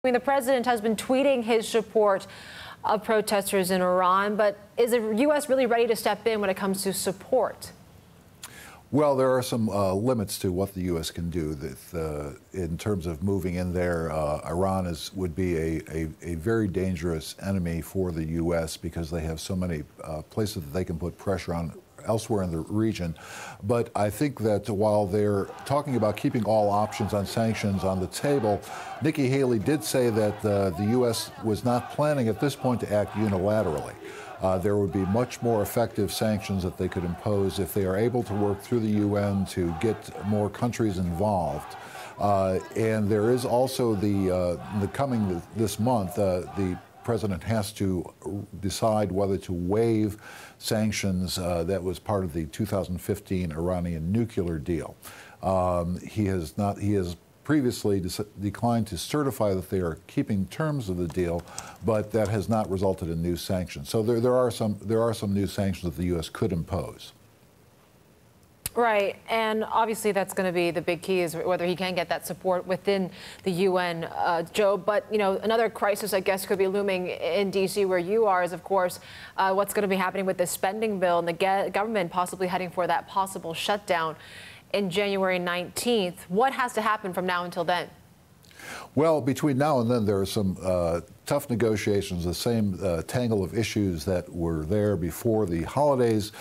I mean, the president has been tweeting his support of protesters in Iran, but is the U.S. really ready to step in when it comes to support? Well, there are some limits to what the U.S. can do. In terms of moving in there, Iran would be a very dangerous enemy for the U.S. because they have so many places that they can put pressure on elsewhere in the region. But I think that while they're talking about keeping all options on sanctions on the table, Nikki Haley did say that the U.S. was not planning at this point to act unilaterally. There would be much more effective sanctions that they could impose if they are able to work through the UN to get more countries involved. And there is also this month, the president has to decide whether to waive sanctions that was part of the 2015 Iranian nuclear deal. He has previously declined to certify that they are keeping terms of the deal, but that has not resulted in new sanctions. So there are some new sanctions that the U.S. could impose. Right, and obviously that's going to be the big key, is whether he can get that support within the UN, Joe. But, you know, another crisis, I guess, could be looming in D.C. where you are, is, of course, what's going to be happening with the spending bill and the government possibly heading for that possible shutdown in January 19th. What has to happen from now until then? Well, between now and then, there are some tough negotiations, the same tangle of issues that were there before the holidays.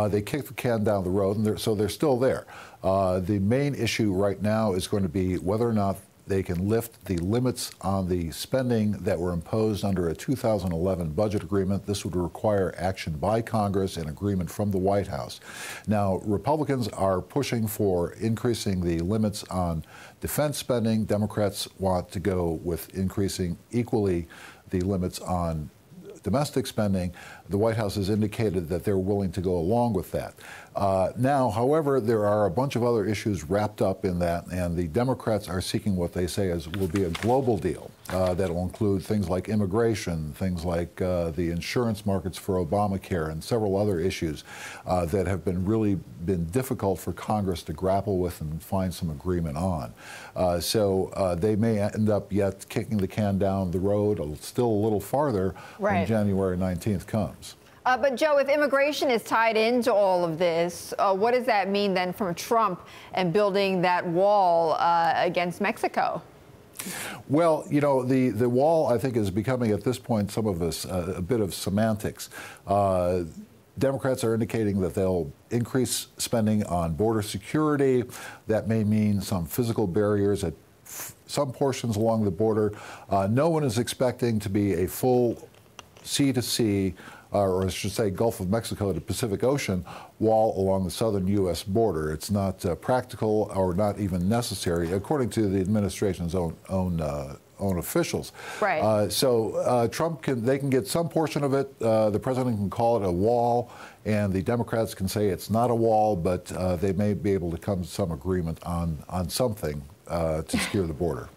They kicked the can down the road, and so they're still there. The main issue right now is going to be whether or not they can lift the limits on the spending that were imposed under a 2011 budget agreement. This would require action by Congress and agreement from the White House. Now, Republicans are pushing for increasing the limits on defense spending. Democrats want to go with increasing equally the limits on domestic spending. The White House has indicated that they're willing to go along with that. Now, however, there are a bunch of other issues wrapped up in that, and the Democrats are seeking what they say will be a global deal that will include things like immigration, things like the insurance markets for Obamacare, and several other issues that have really been difficult for Congress to grapple with and find some agreement on. So they may end up yet kicking the can down the road still a little farther when January 19th comes. But, Joe, if immigration is tied into all of this, what does that mean then from Trump and building that wall against Mexico? Well, you know, the wall, I think, is becoming at this point some of us a bit of semantics. Democrats are indicating that they'll increase spending on border security. That may mean some physical barriers at some portions along the border. No one is expecting to be a full sea-to-sea, or I should say Gulf of Mexico to Pacific Ocean wall along the southern U.S. border. It's not practical or not even necessary, according to the administration's own officials. Right. So Trump they can get some portion of it. The president can call it a wall, and the Democrats can say it's not a wall, but they may be able to come to some agreement on something to secure the border.